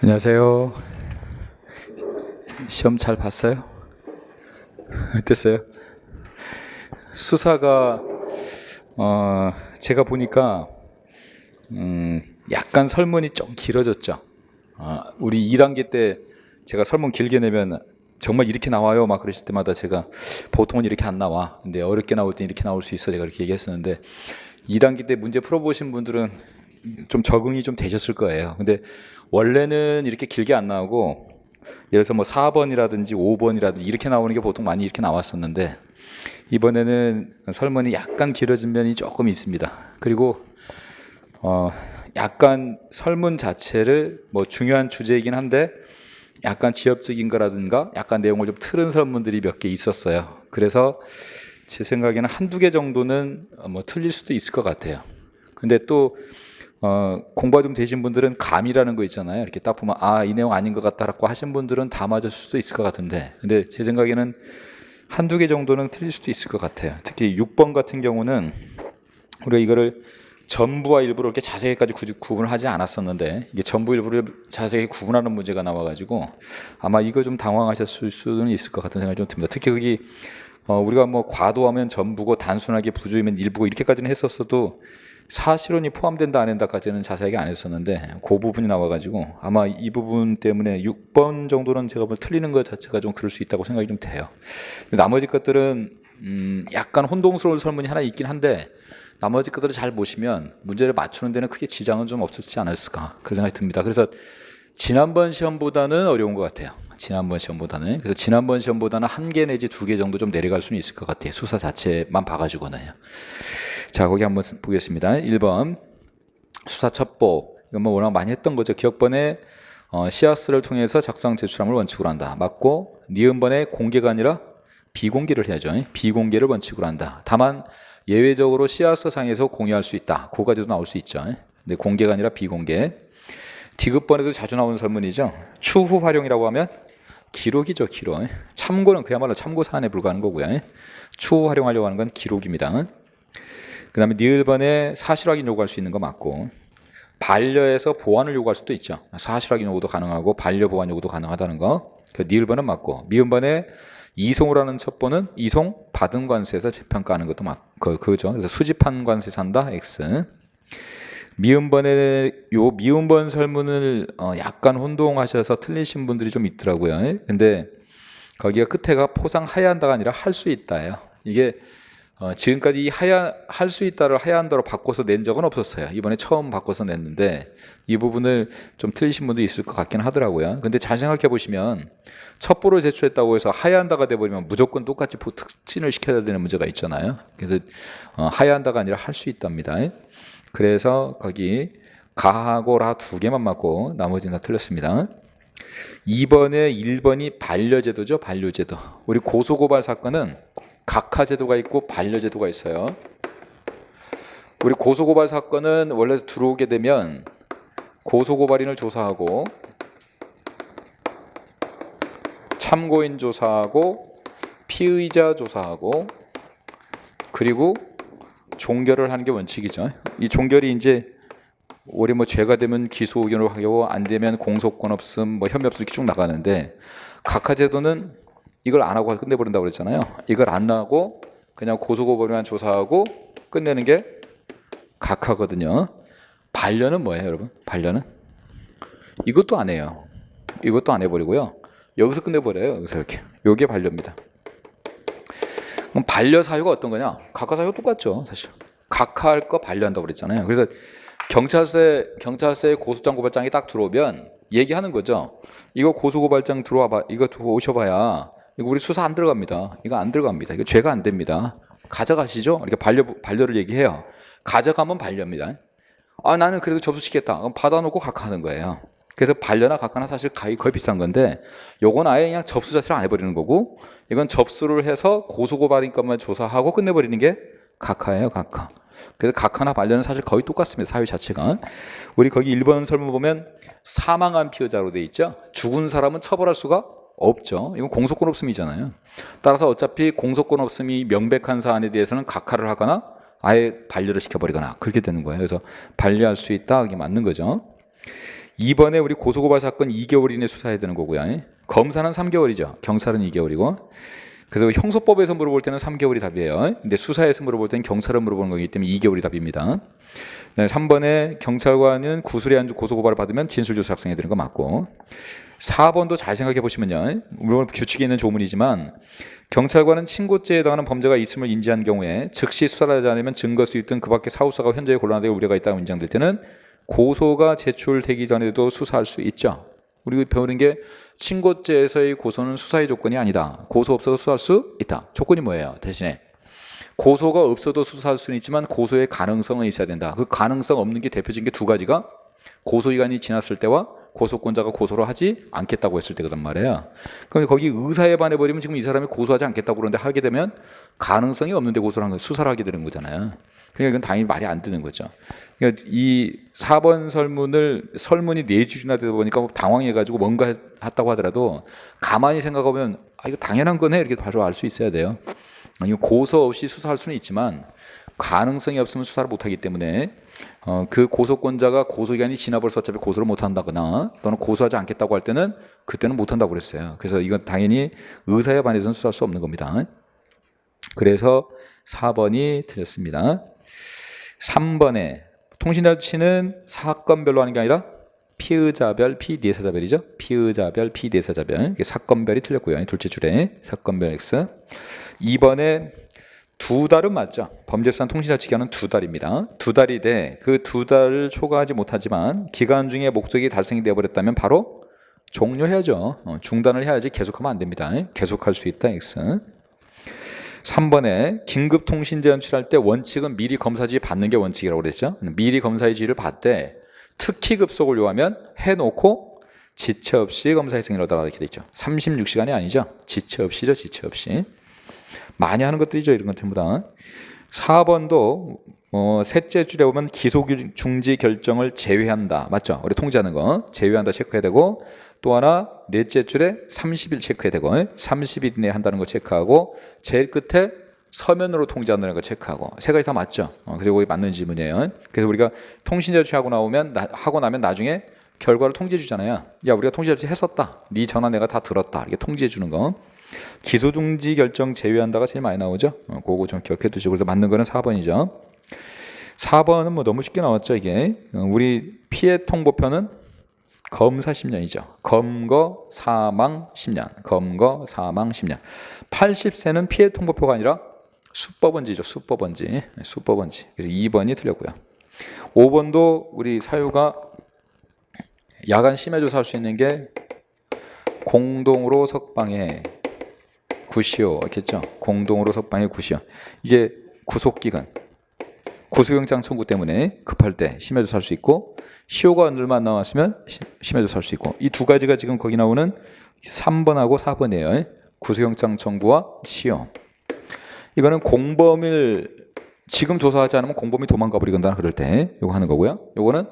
안녕하세요. 시험 잘 봤어요? 어땠어요? 수사가 제가 보니까 약간 설문이 좀 길어졌죠. 우리 2단계 때 제가 설문 길게 내면 정말 이렇게 나와요 막 그러실 때마다 제가 보통은 이렇게 안 나와, 근데 어렵게 나올 때 이렇게 나올 수 있어, 제가 그렇게 얘기했었는데 2단계 때 문제 풀어보신 분들은 좀 적응이 좀 되셨을 거예요. 근데 원래는 이렇게 길게 안 나오고, 예를 들어서 뭐 4번이라든지 5번이라든지 이렇게 나오는 게 보통 많이 이렇게 나왔었는데, 이번에는 설문이 약간 길어진 면이 조금 있습니다. 그리고 약간 설문 자체를 뭐 중요한 주제이긴 한데 약간 지엽적인 거라든가 약간 내용을 좀 틀은 설문들이 몇 개 있었어요. 그래서 제 생각에는 한두 개 정도는 뭐 틀릴 수도 있을 것 같아요. 근데 또 공부가 좀 되신 분들은 감이라는 거 있잖아요. 이렇게 딱 보면 이 내용 아닌 것 같다라고 하신 분들은 다 맞을 수도 있을 것 같은데, 근데 제 생각에는 한두 개 정도는 틀릴 수도 있을 것 같아요. 특히 6번 같은 경우는 우리가 이거를 전부와 일부를 이렇게 자세히까지 구분을 하지 않았었는데, 이게 전부 일부를 자세히 구분하는 문제가 나와가지고 아마 이거 좀 당황하셨을 수는 있을 것 같은 생각이 좀 듭니다. 특히 거기 우리가 뭐 과도하면 전부고 단순하게 부주이면 일부고 이렇게까지는 했었어도 사실혼이 포함된다 안 된다까지는 자세하게 안 했었는데, 그 부분이 나와가지고 아마 이 부분 때문에 6번 정도는 제가 뭐 틀리는 것 자체가 좀 그럴 수 있다고 생각이 좀 돼요. 나머지 것들은 약간 혼동스러운 설문이 하나 있긴 한데, 나머지 것들을 잘 보시면 문제를 맞추는 데는 크게 지장은 좀 없었지 않았을까, 그런 생각이 듭니다. 그래서 지난번 시험보다는 어려운 것 같아요. 지난번 시험보다는. 그래서 지난번 시험보다는 한 개 내지 두 개 정도 좀 내려갈 수는 있을 것 같아요. 수사 자체만 봐가지고는요. 자, 거기 한번 보겠습니다. 1번 수사 첩보. 이건 뭐 워낙 많이 했던 거죠. 기억번에 씨앗을 통해서 작성 제출함을 원칙으로 한다. 맞고, 니은번에 공개가 아니라 비공개를 해야죠. 비공개를 원칙으로 한다. 다만 예외적으로 씨앗 상에서 공유할 수 있다. 그거까지도 나올 수 있죠. 근데 공개가 아니라 비공개. 디귿번에도 자주 나오는 설문이죠. 추후 활용이라고 하면 기록이죠, 기록. 참고는 그야말로 참고 사안에 불과한 거고요. 추후 활용하려고 하는 건 기록입니다. 그 다음에 니을번에 사실 확인 요구할 수 있는 거 맞고, 반려에서 보완을 요구할 수도 있죠. 사실 확인 요구도 가능하고 반려 보완 요구도 가능하다는 거. 그 니을번은 맞고, 미음번에 이송을 하는 첩보는 이송 받은 관세에서 재평가하는 것도 그거죠. 그래서 수집한 관세에서 한다, X. 미음번에 요 미음번 설문을 약간 혼동하셔서 틀리신 분들이 좀 있더라고요. 근데 거기가 끝에가 포상 하야 한다가 아니라 할 수 있다예요. 이게 지금까지 할 수 있다를 하야 한다로 바꿔서 낸 적은 없었어요. 이번에 처음 바꿔서 냈는데 이 부분을 좀 틀리신 분도 있을 것 같긴 하더라고요. 근데 잘 생각해 보시면 첩보를 제출했다고 해서 하야 한다가 돼버리면 무조건 똑같이 특진을 시켜야 되는 문제가 있잖아요. 그래서 하야 한다가 아니라 할 수 있답니다. 그래서 거기 가하고 라 두 개만 맞고 나머지는 다 틀렸습니다. 2번에 1번이 반려제도죠. 반려제도. 우리 고소고발 사건은 각하제도가 있고 반려제도가 있어요. 우리 고소고발 사건은 원래 들어오게 되면 고소고발인을 조사하고 참고인 조사하고 피의자 조사하고 그리고 종결을 하는 게 원칙이죠. 이 종결이 이제 올해 뭐 죄가 되면 기소 의견을 하고 안 되면 공소권 없음, 뭐 혐의 없음 이렇게 쭉 나가는데, 각하제도는 이걸 안 하고 끝내버린다고 그랬잖아요. 이걸 안 하고 그냥 고소고발만 조사하고 끝내는 게 각하거든요. 반려는 뭐예요, 여러분? 반려는 이것도 안 해요. 이것도 안 해버리고요. 여기서 끝내버려요. 여기서 이렇게. 요게 반려입니다. 그럼 반려 사유가 어떤 거냐? 각하 사유가 똑같죠, 사실. 각하할 거 반려한다고 그랬잖아요. 그래서 경찰서에 고소장고발장이 딱 들어오면 얘기하는 거죠. 이거 고소고발장 들어와봐, 이거 오셔봐야 이거 우리 수사 안 들어갑니다. 이거 안 들어갑니다. 이거 죄가 안 됩니다. 가져가시죠. 이렇게 반려를 얘기해요. 가져가면 반려입니다. 나는 그래도 접수시켰다. 그럼 받아놓고 각하하는 거예요. 그래서 반려나 각하나 사실 거의 비슷한 건데, 요건 아예 그냥 접수 자체를 안 해버리는 거고, 이건 접수를 해서 고소고발인 것만 조사하고 끝내버리는 게 각하예요, 각하. 그래서 각하나 반려는 사실 거의 똑같습니다, 사유 자체가. 우리 거기 1번 설문 보면 사망한 피의자로 돼 있죠. 죽은 사람은 처벌할 수가 없죠. 이건 공소권 없음이잖아요. 따라서 어차피 공소권 없음이 명백한 사안에 대해서는 각하를 하거나 아예 반려를 시켜버리거나 그렇게 되는 거예요. 그래서 반려할 수 있다, 이게 맞는 거죠. 이번에 우리 고소고발 사건 2개월 이내 수사해야 되는 거고요. 검사는 3개월이죠. 경찰은 2개월이고. 그래서 형소법에서 물어볼 때는 3개월이 답이에요. 근데 수사에서 물어볼 때는 경찰은 물어보는 거기 때문에 2개월이 답입니다. 3번에 경찰관은 구술에 안 고소고발을 받으면 진술조사 작성해야 되는 거 맞고, 4번도 잘 생각해 보시면요. 물론 규칙에 있는 조문이지만 경찰관은 친고죄에 해당하는 범죄가 있음을 인지한 경우에 즉시 수사를 하지 않으면 증거 수입 등 그 밖의 사후수사가 현저히 곤란하게 우려가 있다고 인정될 때는 고소가 제출되기 전에도 수사할 수 있죠. 우리 배우는 게 친고죄에서의 고소는 수사의 조건이 아니다. 고소 없어도 수사할 수 있다. 조건이 뭐예요? 대신에 고소가 없어도 수사할 수는 있지만 고소의 가능성은 있어야 된다. 그 가능성 없는 게 대표적인 게 두 가지가 고소기간이 지났을 때와 고소권자가 고소를 하지 않겠다고 했을 때거든 말이에요. 그럼 거기 의사에 반해버리면 지금 이 사람이 고소하지 않겠다고 그러는데 하게 되면 가능성이 없는데 고소를 한 거, 수사를 하게 되는 거잖아요. 그러니까 이건 당연히 말이 안 되는 거죠. 그러니까 이 4번 설문이 4줄이나 되다 보니까 당황해가지고 뭔가 했다고 하더라도 가만히 생각해보면 이거 당연한 거네 이렇게 바로 알 수 있어야 돼요. 아니 고소 없이 수사할 수는 있지만 가능성이 없으면 수사를 못하기 때문에 그 고소권자가 고소기간이 지나버려서 어차피 고소를 못한다거나 또는 고소하지 않겠다고 할 때는 그때는 못한다고 그랬어요. 그래서 이건 당연히 의사에 반해서는 수사할 수 없는 겁니다. 그래서 4번이 틀렸습니다. 3번에 통신자치는 사건별로 하는 게 아니라 피의자별, 피내사자별이죠. 피의자별, 피내사자별. 사건별이 틀렸고요. 둘째 줄에 사건별 X. 2번에 2달은 맞죠. 범죄수단 통신자치 기간은 2달입니다. 2달이 돼 그 2달을 초과하지 못하지만 기간 중에 목적이 달성이 되어버렸다면 바로 종료해야죠. 중단을 해야지 계속하면 안 됩니다. 계속할 수 있다 X. 3번에 긴급통신제 연출할 때 원칙은 미리 검사지휘 받는 게 원칙이라고 그랬죠. 미리 검사지휘를 받되 특히 급속을 요하면 해놓고 지체 없이 검사의 승인을 얻어라 이렇게 돼 있죠. 36시간이 아니죠. 지체 없이죠. 지체 없이. 많이 하는 것들이죠. 이런 건 전부 다. 4번도 셋째 줄에 보면 기소중지 결정을 제외한다. 맞죠? 우리 통지하는 거. 제외한다 체크해야 되고 또 하나 넷째 줄에 30일 체크해야 되고 30일 이내에 한다는 거 체크하고 제일 끝에 서면으로 통지한다는 거 체크하고 세 가지 다 맞죠? 그래서 이게 맞는 질문이에요. 그래서 우리가 통신제출하고 나면 나중에 결과를 통지해 주잖아요. 야 우리가 통지제출 했었다. 네 전화 내가 다 들었다. 이렇게 통지해 주는 거. 기소중지 결정 제외한다가 제일 많이 나오죠. 그거 좀 기억해 두시고 그래서 맞는 거는 4번이죠. 4번은 뭐 너무 쉽게 나왔죠. 이게 우리 피해 통보표는 검사 10년이죠. 검거 사망 10년. 검거 사망 10년. 80세는 피해 통보표가 아니라 수법원지죠. 수법원지. 수법원지. 그래서 2번이 틀렸고요. 5번도 우리 사유가 야간 심야 조사할 수 있는 게 공동으로 석방해 구시오. 이렇겠죠. 공동으로 석방해 구시오. 이게 구속기간. 구속영장 청구 때문에 급할 때 심야 조사할 수 있고 시효가 얼마 안 남았으면 심야 조사할 수 있고 이 두 가지가 지금 거기 나오는 3번하고 4번이에요. 구속영장 청구와 시효. 이거는 공범을 지금 조사하지 않으면 공범이 도망가 버리건다 그럴 때 이거 하는 거고요. 요거는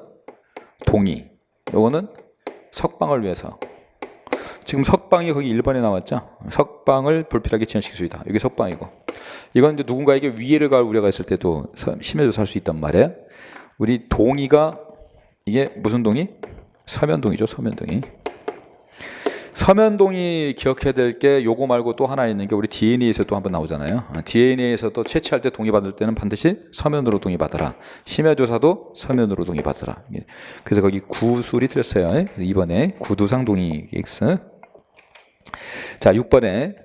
동의. 요거는 석방을 위해서. 지금 석방이 거기 1번에 나왔죠. 석방을 불필요하게 지연시킬 수 있다. 이게 석방이고. 이건 이제 누군가에게 위해를 가할 우려가 있을 때도 심야 조사할 수 있단 말이에요. 우리 동의가 이게 무슨 동의? 서면동의죠. 서면동의. 서면동의 기억해야 될 게 요거 말고 또 하나 있는 게 우리 DNA에서 또 한번 나오잖아요. DNA에서도 채취할 때 동의받을 때는 반드시 서면으로 동의받아라. 심야조사도 서면으로 동의받아라. 그래서 거기 구술이 틀렸어요. 이번에 구두상 동의 X. 자, 6번에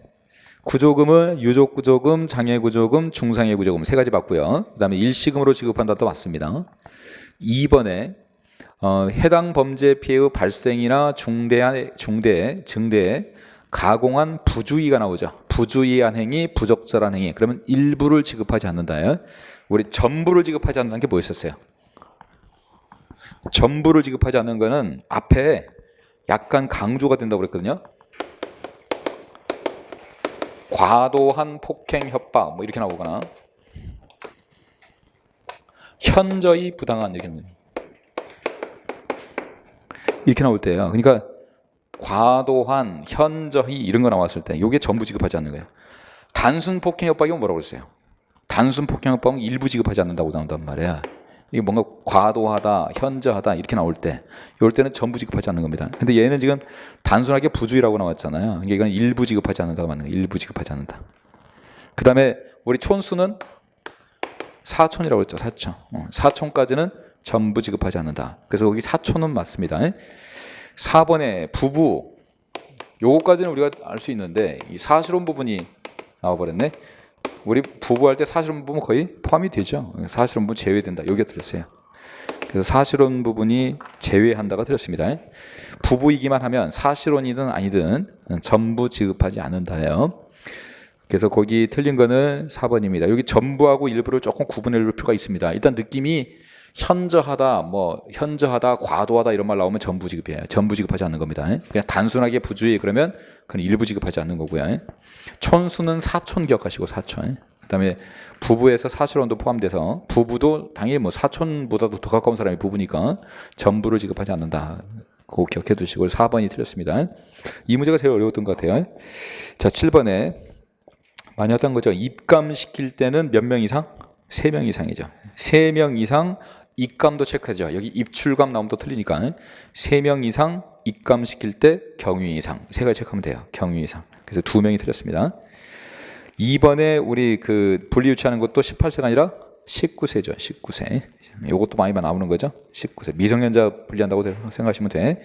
구조금은 유족구조금, 장애구조금, 중상해구조금 세 가지 받고요. 그 다음에 일시금으로 지급한다도 맞습니다. 2번에 해당 범죄 피해의 발생이나 증대에 가공한 부주의가 나오죠. 부주의한 행위, 부적절한 행위. 그러면 일부를 지급하지 않는다요. 우리 전부를 지급하지 않는 게 뭐였었어요? 전부를 지급하지 않는 거는 앞에 약간 강조가 된다고 그랬거든요. 과도한 폭행, 협박 뭐 이렇게 나오거나 현저히 부당한 이렇게 나올 때예요. 그러니까 과도한, 현저히 이런 거 나왔을 때 이게 전부 지급하지 않는 거예요. 단순 폭행 협박이면 뭐라고 그랬어요? 단순 폭행 협박은 일부 지급하지 않는다고 나온단 말이야. 이게 뭔가 과도하다, 현저하다 이렇게 나올 때, 이럴 때는 전부 지급하지 않는 겁니다. 근데 얘는 지금 단순하게 부주의라고 나왔잖아요. 그러니까 이건 일부 지급하지 않는다가 맞는 거예요. 일부 지급하지 않는다. 그 다음에 우리 촌수는 사촌이라고 했죠. 사촌. 사촌까지는 전부 지급하지 않는다. 그래서 거기 사촌은 맞습니다. 4번에 부부, 요거까지는 우리가 알 수 있는데 이 사실혼 부분이 나와버렸네. 우리 부부할 때 사실혼 부분 거의 포함이 되죠. 사실혼 부분 제외된다. 여기가 들었어요. 그래서 사실혼 부분이 제외한다가 들었습니다. 부부이기만 하면 사실혼이든 아니든 전부 지급하지 않는다예요. 그래서 거기 틀린 거는 4번입니다. 여기 전부하고 일부를 조금 구분해 볼 필요가 있습니다. 일단 느낌이 현저하다, 현저하다, 과도하다 이런 말 나오면 전부 지급이에요. 전부 지급하지 않는 겁니다. 그냥 단순하게 부주의 그러면 그건 일부 지급하지 않는 거고요. 촌수는 사촌 기억하시고 사촌. 그다음에 부부에서 사실혼도 포함돼서 부부도 당연히 사촌보다도 더 가까운 사람이 부부니까 전부를 지급하지 않는다. 그거 기억해 두시고 4번이 틀렸습니다. 이 문제가 제일 어려웠던 것 같아요. 자, 7번에 많이 왔던 거죠. 입감시킬 때는 몇 명 이상? 3명 이상이죠. 3명 이상 입감도 체크하죠. 여기 입출감 나오면 또 틀리니까 3명 이상 입감시킬 때 경위 이상 3가지 체크하면 돼요. 경위 이상. 그래서 2명이 틀렸습니다. 2번에 우리 그 분리 유치하는 것도 18세가 아니라 19세죠. 19세. 이것도 많이 나오는 거죠. 19세. 미성년자 분리한다고 생각하시면 돼.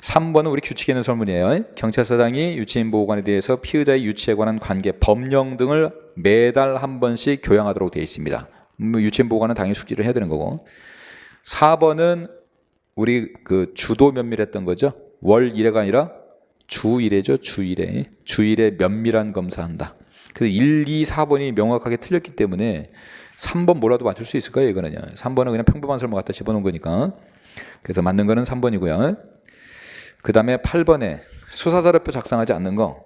3번은 우리 규칙에 있는 설문이에요. 경찰서장이 유치인 보호관에 대해서 피의자의 유치에 관한 관계, 법령 등을 매달 한 번씩 교양하도록 되어 있습니다. 유치인 보호관은 당연히 숙지를 해야 되는 거고. 4번은 우리 그 주도 면밀했던 거죠. 월 1회가 아니라 주 1회죠. 주 1회. 주 1회 면밀한 검사한다. 그래서 1, 2, 4번이 명확하게 틀렸기 때문에 3번 뭐라도 맞출 수 있을 거예요. 이거는요. 3번은 그냥 평범한 설문 갖다 집어넣은 거니까. 그래서 맞는 거는 3번이고요. 그 다음에 8번에 수사자료표 작성하지 않는 거.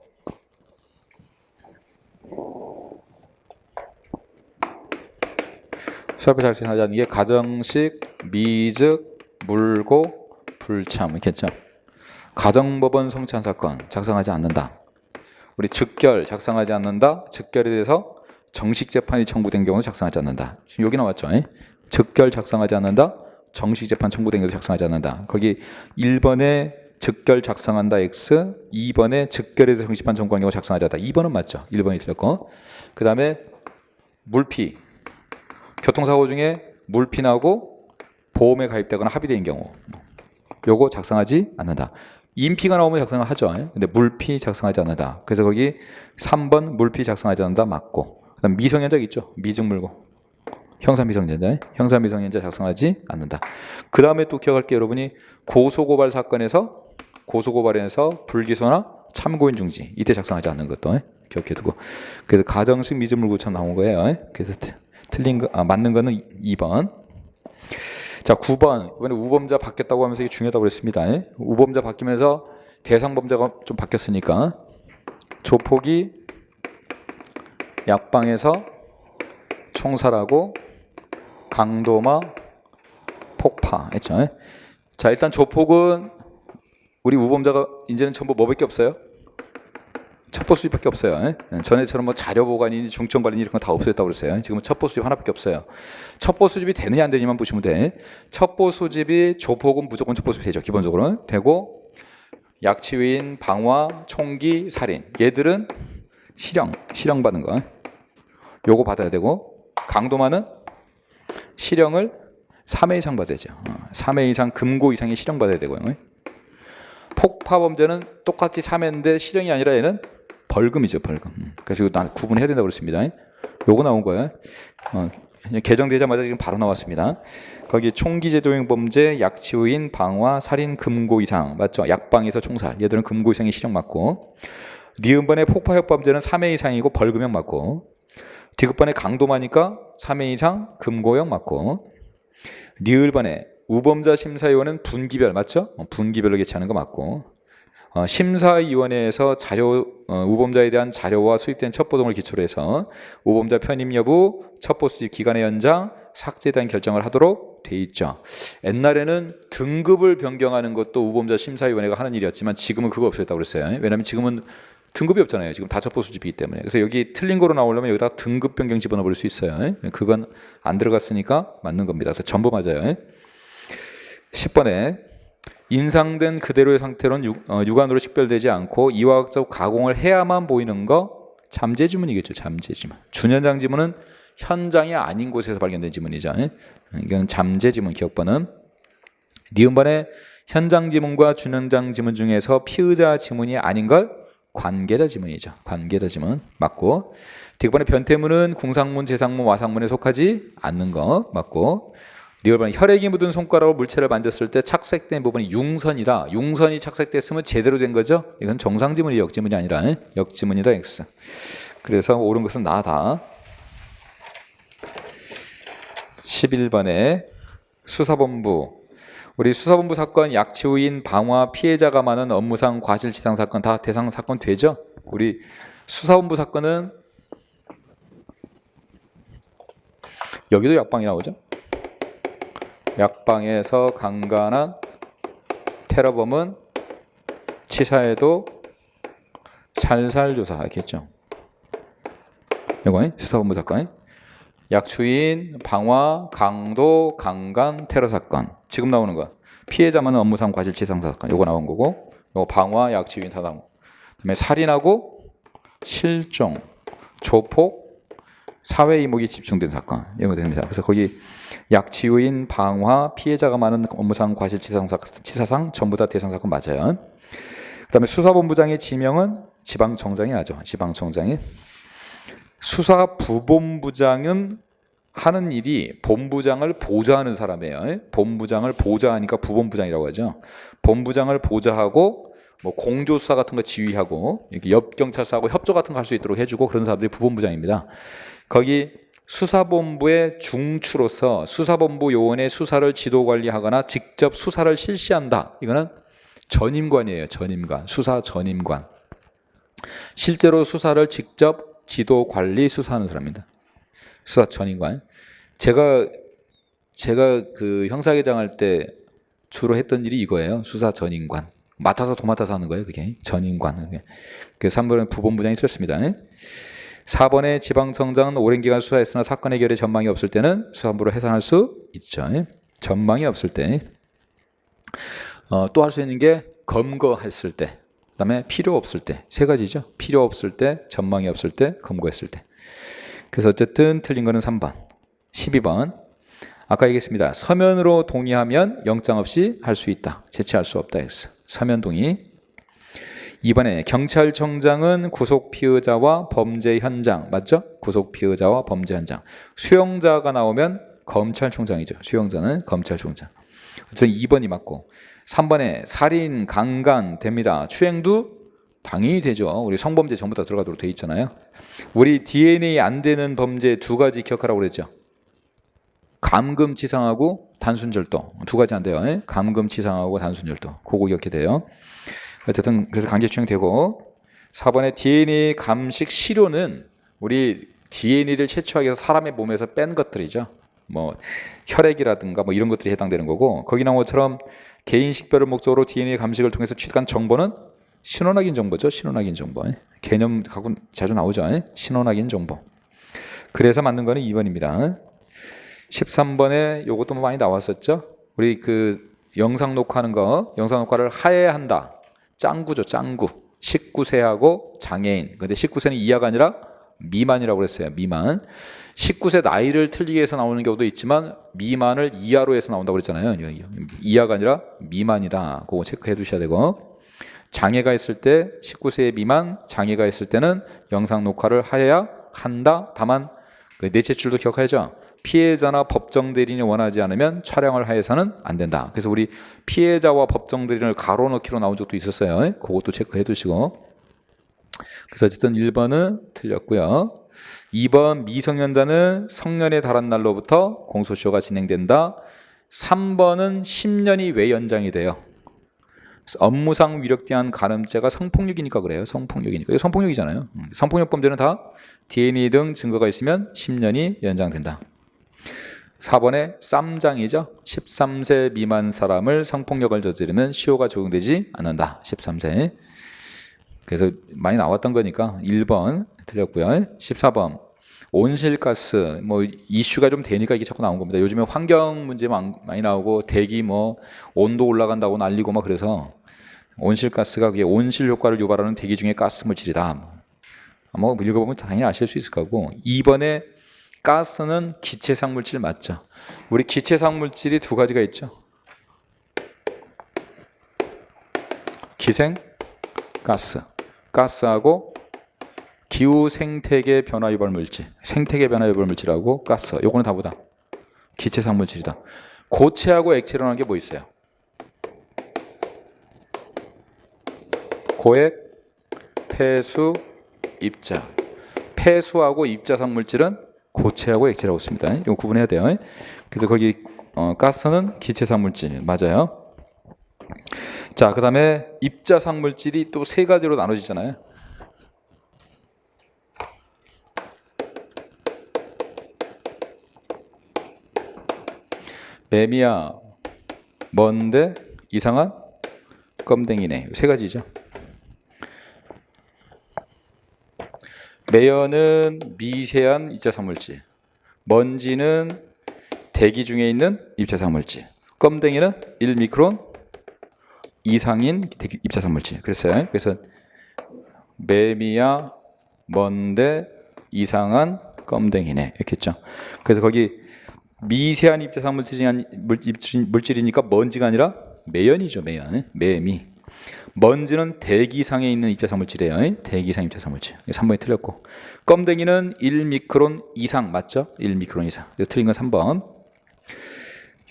수사표 작성하지 않는 게 가정식, 미즉, 물고, 불참 이렇겠죠. 가정법원 성찬 사건 작성하지 않는다. 우리 즉결 작성하지 않는다. 즉결에 대해서 정식 재판이 청구된 경우는 작성하지 않는다. 지금 여기 나왔죠. 즉결 작성하지 않는다. 정식 재판 청구된 경우 작성하지 않는다. 거기 1번에 즉결 작성한다 X, 2번에 즉결에 대해서 정식판 청구한 경우 작성하지 않는다. 2번은 맞죠. 1번이 틀렸고. 그 다음에 물피. 교통사고 중에 물피 나고 보험에 가입되거나 합의된 경우. 요거 작성하지 않는다. 인피가 나오면 작성을 하죠. 근데 물피 작성하지 않는다. 그래서 거기 3번 물피 작성하지 않는다 맞고. 그다음 미성년자 있죠. 미증물고. 형사미성년자. 형사미성년자 작성하지 않는다. 그 다음에 또 기억할게요. 여러분이 고소고발 사건에서 고소고발에서 불기소나 참고인 중지 이때 작성하지 않는 것도 기억해두고. 그래서 가정식 미증물고처럼 나온 거예요. 그래서 틀린 거, 맞는 거는 2번. 자, 9번. 이번에 우범자 바뀌었다고 하면서 이게 중요하다고 그랬습니다. 우범자 바뀌면서 대상범자가 좀 바뀌었으니까 조폭이 약방에서 총살하고 강도마 폭파 했죠. 자, 일단 조폭은 우리 우범자가 이제는 전부 뭐밖에 없어요? 첩보 수집밖에 없어요. 전에처럼 자료 보관이니 중점 관리니 이런 거 다 없어졌다고 그랬어요. 지금은 첩보 수집 하나밖에 없어요. 첩보 수집이 되느냐 안 되느냐만 보시면 돼. 첩보 수집이 조폭은 무조건 첩보 수집이 되죠. 기본적으로는 되고 약치위인, 방화, 총기, 살인 얘들은 실형 받는 거 요거 받아야 되고 강도마는 실형을 3회 이상 받아야죠. 3회 이상 금고 이상의 실형 받아야 되고요. 폭파범죄는 똑같이 3회인데 실형이 아니라 얘는 벌금이죠. 벌금. 그래서 이거 구분해야 된다고 그랬습니다. 요거 나온 거예요. 개정되자마자 지금 바로 나왔습니다. 거기 총기제도형 범죄, 약치우인, 방화, 살인, 금고 이상 맞죠? 약방에서 총살 얘들은 금고 이상의 실형 맞고, 니은번에 폭파협범죄는 3회 이상이고 벌금형 맞고, 디귿번에 강도마니까 3회 이상 금고형 맞고, 니을번에 우범자 심사위원은 분기별 맞죠? 분기별로 개최하는 거 맞고, 심사위원회에서 우범자에 대한 자료와 수집된 첩보 등을 기초로 해서 우범자 편입 여부, 첩보 수집 기간의 연장, 삭제에 대한 결정을 하도록 돼 있죠. 옛날에는 등급을 변경하는 것도 우범자 심사위원회가 하는 일이었지만 지금은 그거 없어졌다고 그랬어요. 왜냐하면 지금은 등급이 없잖아요. 지금 다첩보 수집이기 때문에. 그래서 여기 틀린 거로 나오려면 여기다 등급 변경 집어넣어 버릴 수 있어요. 그건 안 들어갔으니까 맞는 겁니다. 그래서 전부 맞아요. 10번에 인상된 그대로의 상태로는 육안으로 식별되지 않고 이화학적 가공을 해야만 보이는 거 잠재 지문이겠죠. 잠재 지문. 준현장 지문은 현장이 아닌 곳에서 발견된 지문이죠. 이건 잠재 지문 기억번은. 니은번에 현장 지문과 준현장 지문 중에서 피의자 지문이 아닌 걸 관계자 지문이죠. 관계자 지문 맞고. 디귿번에 변태문은 궁상문, 재상문, 와상문에 속하지 않는 거 맞고. 니을번에 혈액이 묻은 손가락으로 물체를 만졌을 때 착색된 부분이 융선이다. 융선이 착색됐으면 제대로 된 거죠. 이건 정상 지문이 역지문이 아니라 역지문이다. X. 그래서 옳은 것은 나다. 11번에 수사본부. 우리 수사본부 사건 약치후인 방화 피해자가 많은 업무상 과실치상 사건 다 대상 사건 되죠? 우리 수사본부 사건은 여기도 약방이 나오죠? 약방에서 강간한 테러범은 치사해도 살살 조사하겠죠. 이거 수사본부 사건. 약추인, 방화, 강도, 강간, 테러 사건. 지금 나오는 거. 피해자만은 업무상 과실치상 사건. 요거 나온 거고. 요거 방화, 약추인 다 나온 거. 그다음에 살인하고 실종, 조폭, 사회 이목이 집중된 사건. 이런 거 됩니다. 그래서 거기 약치유인, 방화, 피해자가 많은 업무상 과실치사상 전부 다 대상 사건 맞아요. 그다음에 수사본부장의 지명은 지방청장이 하죠. 지방청장이. 수사부본부장은 하는 일이 본부장을 보좌하는 사람이에요. 본부장을 보좌하니까 부본부장이라고 하죠. 본부장을 보좌하고 뭐 공조수사 같은 거 지휘하고 옆 경찰서하고 협조 같은 거 할 수 있도록 해주고 그런 사람들이 부본부장입니다. 거기 수사본부의 중추로서 수사본부 요원의 수사를 지도관리하거나 직접 수사를 실시한다. 이거는 전임관이에요. 전임관. 수사 전임관. 실제로 수사를 직접 지도, 관리, 수사하는 사람입니다. 수사 전임관. 제가 그 형사계장 할 때 주로 했던 일이 이거예요. 수사 전임관. 맡아서 도맡아서 하는 거예요. 그게 전임관. 그래서 3번은 부본부장이 틀렸습니다. 4번에 지방청장은 오랜 기간 수사했으나 사건 해결에 전망이 없을 때는 수사본부로 해산할 수 있죠. 전망이 없을 때. 또 할 수 있는 게 검거했을 때. 그다음에 필요 없을 때. 세 가지죠. 필요 없을 때, 전망이 없을 때, 검거했을 때. 그래서 어쨌든 틀린 거는 3번. 12번. 아까 얘기했습니다. 서면으로 동의하면 영장 없이 할 수 있다. 제치할 수 없다. X. 서면 동의. 2번에 경찰청장은 구속 피의자와 범죄 현장. 맞죠? 구속 피의자와 범죄 현장. 수용자가 나오면 검찰총장이죠. 수용자는 검찰총장. 어쨌든 2번이 맞고. 3번에 살인, 강간 됩니다. 추행도 당연히 되죠. 우리 성범죄 전부 다 들어가도록 돼 있잖아요. 우리 DNA 안 되는 범죄 두 가지 기억하라고 그랬죠. 감금치상하고 단순절도. 두 가지 안 돼요. 감금치상하고 단순절도. 그거 기억해야 돼요. 어쨌든 그래서 강제추행 되고. 4번에 DNA 감식 시료는 우리 DNA를 채취하기 위해서 사람의 몸에서 뺀 것들이죠. 뭐 혈액이라든가 뭐 이런 것들이 해당되는 거고, 거기 나온 것처럼 개인 식별을 목적으로 DNA 감식을 통해서 취득한 정보는 신원확인 정보죠. 신원확인 정보. 개념 갖고 자주 나오죠. 신원확인 정보. 그래서 맞는 거는 2번입니다. 13번에 요것도 많이 나왔었죠. 우리 그 영상 녹화하는 거, 영상 녹화를 하해한다. 짱구죠. 짱구. 19세하고 장애인. 근데 19세는 이하가 아니라 미만이라고 그랬어요. 미만. 19세 나이를 틀리게 해서 나오는 경우도 있지만 미만을 이하로 해서 나온다고 그랬잖아요. 이하가 아니라 미만이다. 그거 체크해 두셔야 되고. 장애가 있을 때 19세 미만, 장애가 있을 때는 영상 녹화를 하여야 한다. 다만 뇌체출도 기억하죠. 피해자나 법정 대리인이 원하지 않으면 촬영을 하여서는 안 된다. 그래서 우리 피해자와 법정 대리인을 가로넣기로 나온 적도 있었어요. 그것도 체크해 두시고. 그래서 어쨌든 1번은 틀렸고요. 2번 미성년자는 성년에 달한 날로부터 공소시효가 진행된다. 3번은 10년이 왜 연장이 돼요? 업무상 위력대한 간음죄가 성폭력이니까 그래요. 성폭력이니까. 이거 성폭력이잖아요. 성폭력 범죄는 다 DNA 등 증거가 있으면 10년이 연장된다. 4번에 쌈장이죠. 13세 미만 사람을 성폭력을 저지르면 시효가 적용되지 않는다. 13세. 그래서 많이 나왔던 거니까 1번 틀렸고요. 14번 온실가스 뭐 이슈가 좀 되니까 이게 자꾸 나온 겁니다. 요즘에 환경 문제 많이 나오고 대기 뭐 온도 올라간다고 난리고 막 그래서 온실가스가 그게 온실 효과를 유발하는 대기 중의 가스 물질이다. 뭐 읽어보면 당연히 아실 수 있을 거고. 2번에 가스는 기체상 물질 맞죠? 우리 기체상 물질이 두 가지가 있죠. 기생 가스, 가스하고 기후 생태계 변화 유발 물질, 생태계 변화 유발 물질하고 가스. 요거는 다 보다 기체상 물질이다. 고체하고 액체로 나는 게 뭐 있어요? 고액, 폐수, 입자. 폐수하고 입자상 물질은 고체하고 액체라고 씁니다. 이거 구분해야 돼요. 그래서 거기 가스는 기체상 물질 맞아요. 자, 그 다음에 입자상 물질이 또 세 가지로 나눠지잖아요. 매미야, 먼데, 이상한, 껌댕이네. 세 가지죠. 매연은 미세한 입자상 물질, 먼지는 대기 중에 있는 입자상 물질, 껌댕이는 1미크론 이상인 입자상 물질. 그랬어요. 그래서 매미야, 먼데, 이상한, 껌댕이네. 이렇게 했죠. 그래서 거기 미세한 입자상 물질이니까 먼지가 아니라 매연이죠. 매연. 매미. 먼지는 대기상에 있는 입자상 물질이에요. 대기상 입자상 물질. 3번이 틀렸고. 껌댕이는 1미크론 이상 맞죠? 1미크론 이상. 틀린 건 3번.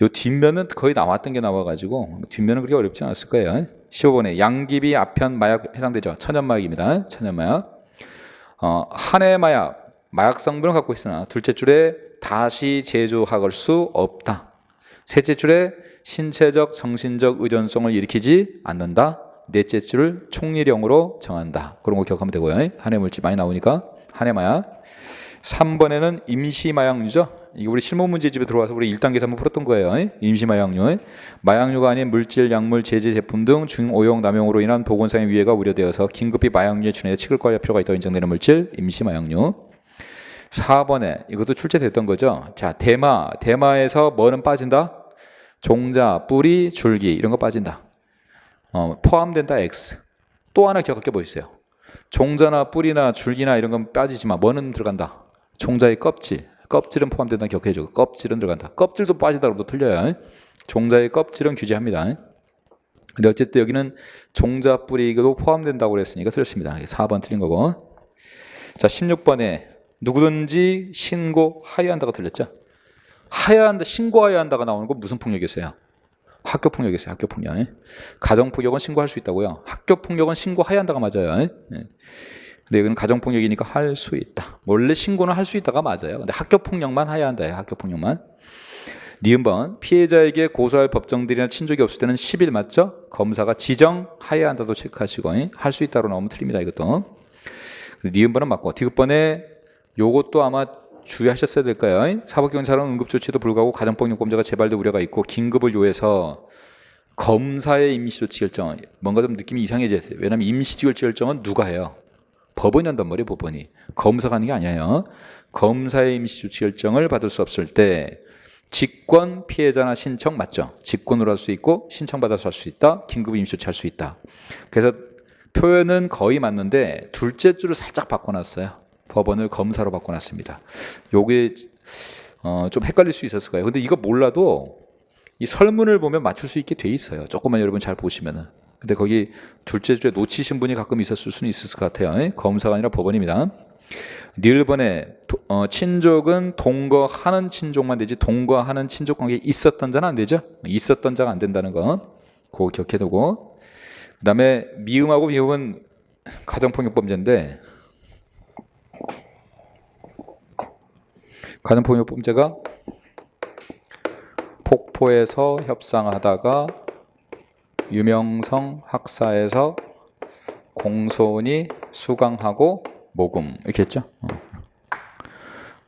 요 뒷면은 거의 나왔던 게 나와가지고 뒷면은 그렇게 어렵지 않았을 거예요. 15번에 양귀비, 아편, 마약 해당되죠. 천연마약입니다. 천연마약. 한해 마약 성분을 갖고 있으나 둘째 줄에 다시 제조할 수 없다. 셋째 줄에 신체적, 정신적 의존성을 일으키지 않는다. 넷째 줄을 총리령으로 정한다. 그런 거 기억하면 되고요. 한해 물질 많이 나오니까 한해 마약. 3번에는 임시마약류죠. 이게 우리 실무 문제집에 들어와서 우리 1단계에서 한번 풀었던 거예요. 임시마약류. 마약류가 아닌 물질, 약물, 제재, 제품 등 중오용, 남용으로 인한 보건상의 위해가 우려되어서 긴급히 마약류에 준해 치료할 필요가 있다고 인정되는 물질, 임시마약류. 4번에 이것도 출제됐던 거죠. 자, 대마에서 뭐는 빠진다? 종자, 뿌리, 줄기 이런 거 빠진다. 포함된다 X. 또 하나 기억할 게 뭐 있어요? 종자나 뿌리나 줄기나 이런 건 빠지지만 뭐는 들어간다? 종자의 껍질은 포함된다. 기억해줘. 껍질은 들어간다. 껍질도 빠지다 그러면 틀려요. 종자의 껍질은 규제합니다. 근데 어쨌든 여기는 종자, 뿌리도 포함된다고 그랬으니까 틀렸습니다. 4번 틀린 거고. 자, 16번에 누구든지 신고하여야 한다가 틀렸죠. 신고하여야 한다가 나오는 건 무슨 폭력이었어요? 학교폭력이었어요. 학교폭력. 가정폭력은 신고할 수 있다고요. 학교폭력은 신고해야 한다가 맞아요. 근데 여기는 가정폭력이니까 할 수 있다. 원래 신고는 할 수 있다가 맞아요. 근데 학교폭력만 해야 한다요. 학교폭력만. 니은번 피해자에게 고소할 법정들이나 친족이 없을 때는 10일 맞죠? 검사가 지정해야 한다도 체크하시고 할 수 있다로 나오면 틀립니다. 이것도. 니은번은 맞고 디귿번에 요것도 아마 주의하셨어야 될 거예요. 사법경찰은 응급조치에도 불구하고 가정폭력범죄가 재발될 우려가 있고 긴급을 요해서 검사의 임시조치 결정, 뭔가 좀 느낌이 이상해졌어요. 왜냐하면 임시조치 결정은 누가 해요? 법원이 한단 말이에요. 법원이. 검사가 하는 게 아니에요. 검사의 임시조치 결정을 받을 수 없을 때 직권 피해자나 신청 맞죠? 직권으로 할 수 있고 신청받아서 할 수 있다. 긴급 임시조치 할 수 있다. 그래서 표현은 거의 맞는데 둘째 줄을 살짝 바꿔놨어요. 법원을 검사로 바꿔놨습니다. 요게 좀 헷갈릴 수 있었을 거예요. 근데 이거 몰라도 이 설문을 보면 맞출 수 있게 돼 있어요. 조금만 여러분 잘 보시면은. 근데 거기 둘째 줄에 놓치신 분이 가끔 있었을 수는 있을 것 같아요. 검사가 아니라 법원입니다. 니을번에 친족은 동거하는 친족만 되지 동거하는 친족 관계에 있었던 자는 안 되죠. 있었던 자가 안 된다는 거 그거 기억해두고. 그 다음에 미음하고 미음은 가정폭력범죄인데 가정폭력범죄가 폭포에서 협상하다가 유명성 학사에서 공소니 수강하고 모금 이렇게 했죠.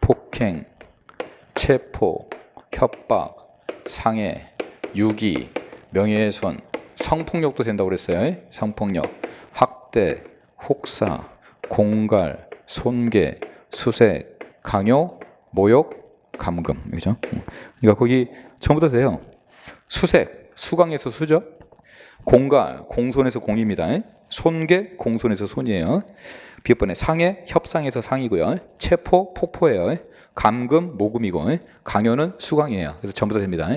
폭행, 체포, 협박, 상해, 유기, 명예훼손, 성폭력도 된다고 그랬어요. 성폭력, 학대, 혹사, 공갈, 손괴, 수색, 강요, 모욕, 감금. 그죠? 그러니까 거기 전부 다 돼요. 수색, 수강에서 수죠. 공갈, 공손에서 공입니다. 손괴, 공손에서 손이에요. 비읍번에 상해, 협상에서 상이고요. 체포, 폭포예요. 감금, 모금이고, 강요는 수강이에요. 그래서 전부 다 됩니다.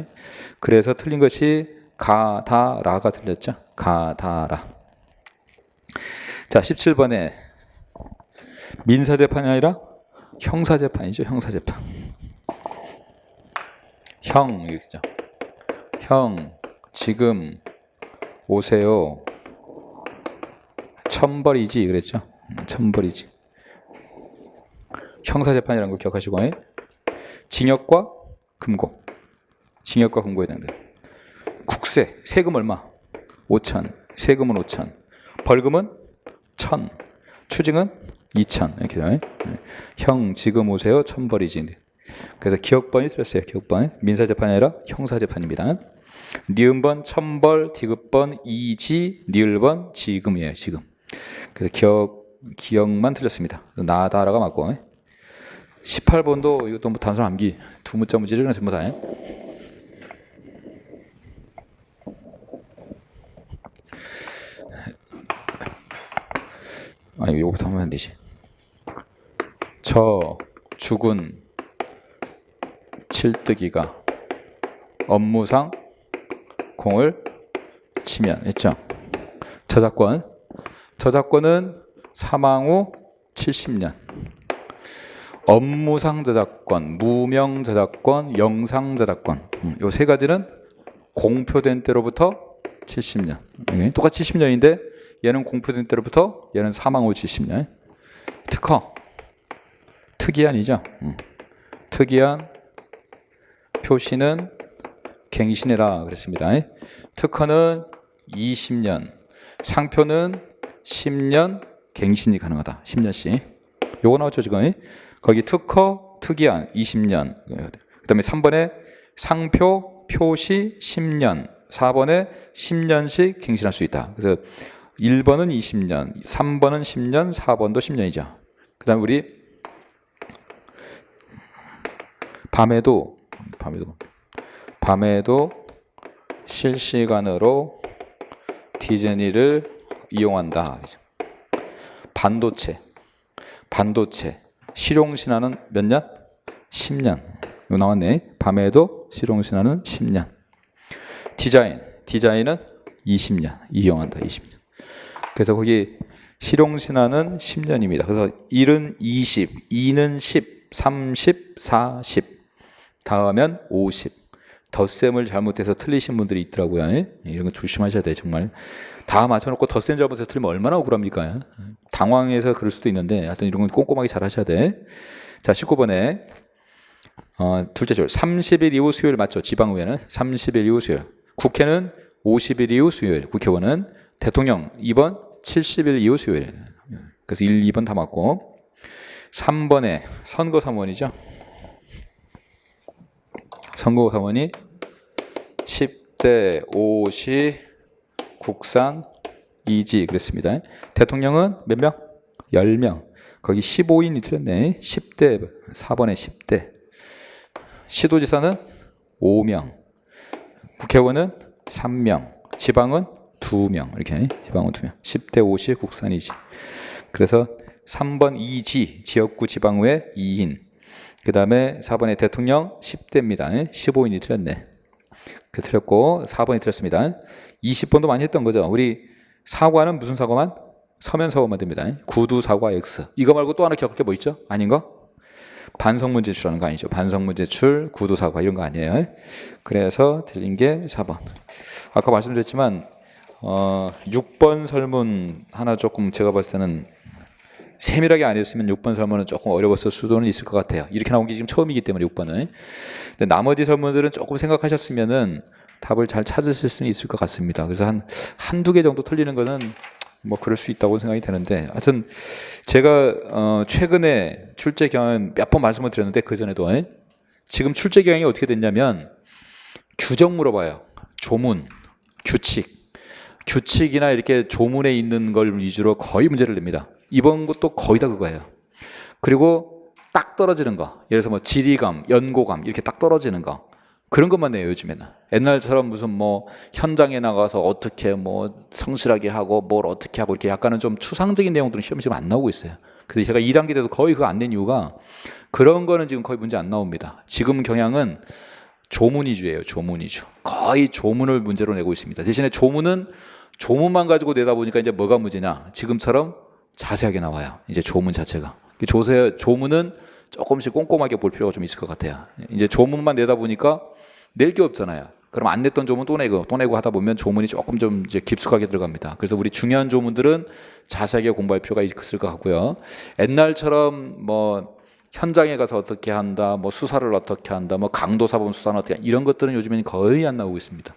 그래서 틀린 것이 가다라가 틀렸죠. 가다라. 자, 17번에 민사재판이 아니라 형사재판이죠. 형사재판. 형, 이렇게죠. 형, 지금 오세요. 천벌이지 그랬죠. 천벌이지. 형사재판이라는 거 기억하시고, 징역과 금고. 징역과 금고에 해당돼. 국세, 세금 얼마? 5천. 세금은 5천. 벌금은 1,000. 추징은 2천. 이렇게. 형, 지금 오세요. 천벌이지. 그래서 기억번이 틀렸어요. 기억번. 민사재판이 아니라 형사재판입니다. 니은번 천벌, 디귿번 이지, 니을번 지금이에요. 지금. 그래서 기억만 틀렸습니다. 나다라가 맞고. 18번도 이것도 뭐 단순 암기 두 문자 문제를 전부 다. 아니 이거부터 하면 안 되지. 저 죽은 칠뜨기가 업무상 공을 치면 했죠. 저작권은 사망 후 70년. 업무상 저작권, 무명 저작권, 영상 저작권. 요 세 가지는 공표된 때로부터 70년. 똑같이 70년인데 얘는 공표된 때로부터 얘는 사망 후 70년. 특허. 특이한이죠. 특이한 표시는 갱신해라 그랬습니다. 특허는 20년, 상표는 10년 갱신이 가능하다. 10년씩. 요거 나왔죠 지금. 거기 특허, 특이한 20년. 그 다음에 3번에 상표, 표시 10년. 4번에 10년씩 갱신할 수 있다. 그래서 1번은 20년, 3번은 10년, 4번도 10년이죠. 그 다음에 우리 밤에도 실시간으로 디즈니를 이용한다. 반도체 실용신화는 몇 년? 10년. 이거 나왔네. 밤에도 실용신화는 10년. 디자인은 20년 이용한다. 20년. 그래서 거기 실용신화는 10년입니다. 그래서 1은 20, 2는 10, 30, 40. 다음은 50. 덧셈을 잘못해서 틀리신 분들이 있더라고요. 이런 거 조심하셔야 돼요. 정말 다 맞춰놓고 덧셈 잘못해서 틀리면 얼마나 억울합니까? 당황해서 그럴 수도 있는데 하여튼 이런 건 꼼꼼하게 잘 하셔야 돼. 자, 19번에 둘째 줄 30일 이후 수요일 맞죠? 지방의회는 30일 이후 수요일. 국회는 50일 이후 수요일. 국회의원은 대통령 2번 70일 이후 수요일. 그래서 1, 2번 다 맞고. 3번에 선거사무원이죠. 선거사무원이 10대 5시 국산 2지 그랬습니다. 대통령은 몇 명? 10명. 거기 15인이 틀렸네. 10대 4번에 10대. 시도지사는 5명. 국회의원은 3명. 지방은 2명. 이렇게 지방은 2명. 10대 5시 국산 2지. 그래서 3번 2지 지역구 지방의회 2인. 그 다음에 4번에 대통령 10대입니다. 15인이 틀렸네. 그 틀렸고 4번이 틀렸습니다. 20번도 많이 했던 거죠. 우리 사과는 무슨 사과만? 서면 사과만 됩니다. 구두 사과 X. 이거 말고 또 하나 기억할 게 뭐 있죠? 아닌 거? 반성문 제출하는 거 아니죠. 반성문 제출, 구두 사과 이런 거 아니에요. 그래서 틀린 게 4번. 아까 말씀드렸지만 6번 설문 하나 조금 제가 봤을 때는 세밀하게 안 했으면 6번 설문은 조금 어려웠을 수도는 있을 것 같아요. 이렇게 나온 게 지금 처음이기 때문에 6번은. 근데 나머지 설문들은 조금 생각하셨으면은 답을 잘 찾으실 수는 있을 것 같습니다. 그래서 한두 개 정도 틀리는 거는 뭐 그럴 수 있다고 생각이 되는데 하여튼 제가 최근에 출제 경향 몇 번 말씀을 드렸는데 그전에도 지금 출제 경향이 어떻게 됐냐면 규정 물어봐요. 조문, 규칙. 규칙이나 이렇게 조문에 있는 걸 위주로 거의 문제를 냅니다. 이번 것도 거의 다 그거예요. 그리고 딱 떨어지는 거, 예를 들어서 뭐 지리감, 연고감 이렇게 딱 떨어지는 거, 그런 것만 내요 요즘에는. 옛날처럼 무슨 뭐 현장에 나가서 어떻게 뭐 성실하게 하고 뭘 어떻게 하고 이렇게 약간은 좀 추상적인 내용들은 시험에 지금 안 나오고 있어요. 그래서 제가 2단계 때도 거의 그거 안 낸 이유가 그런 거는 지금 거의 문제 안 나옵니다. 지금 경향은 조문 위주예요. 조문 위주. 거의 조문을 문제로 내고 있습니다. 대신에 조문은 조문만 가지고 내다 보니까 이제 뭐가 문제냐? 지금처럼 자세하게 나와요. 이제 조문 자체가. 조문은 조금씩 꼼꼼하게 볼 필요가 좀 있을 것 같아요. 이제 조문만 내다 보니까 낼 게 없잖아요. 그럼 안 냈던 조문 또 내고 하다 보면 조문이 조금 좀 이제 깊숙하게 들어갑니다. 그래서 우리 중요한 조문들은 자세하게 공부할 필요가 있을 것 같고요. 옛날처럼 뭐 현장에 가서 어떻게 한다, 뭐 수사를 어떻게 한다, 뭐 강도사범 수사는 어떻게 한다, 이런 것들은 요즘에는 거의 안 나오고 있습니다.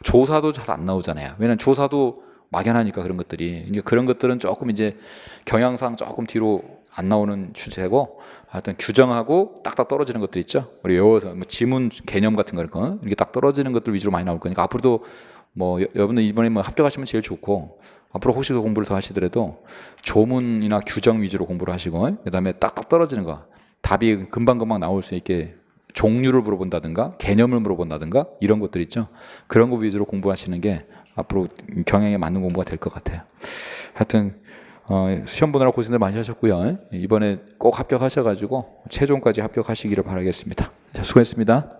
조사도 잘 안 나오잖아요. 왜냐하면 조사도 막연하니까 그런 것들이. 그러니까 그런 것들은 조금 이제 경향상 조금 뒤로 안 나오는 추세고, 하여튼 규정하고 딱딱 떨어지는 것들 있죠. 우리 외워서 뭐 지문 개념 같은 거 이렇게 딱 떨어지는 것들 위주로 많이 나올 거니까 앞으로도 뭐 여러분들 이번에 뭐 합격하시면 제일 좋고, 앞으로 혹시 더 공부를 더 하시더라도 조문이나 규정 위주로 공부를 하시고, 그다음에 딱딱 떨어지는 거, 답이 금방금방 나올 수 있게 종류를 물어본다든가 개념을 물어본다든가 이런 것들 있죠. 그런 거 위주로 공부하시는 게 앞으로 경향에 맞는 공부가 될 것 같아요. 하여튼 시험 보느라 고생들 많이 하셨고요. 이번에 꼭 합격하셔가지고 최종까지 합격하시기를 바라겠습니다. 자, 수고했습니다.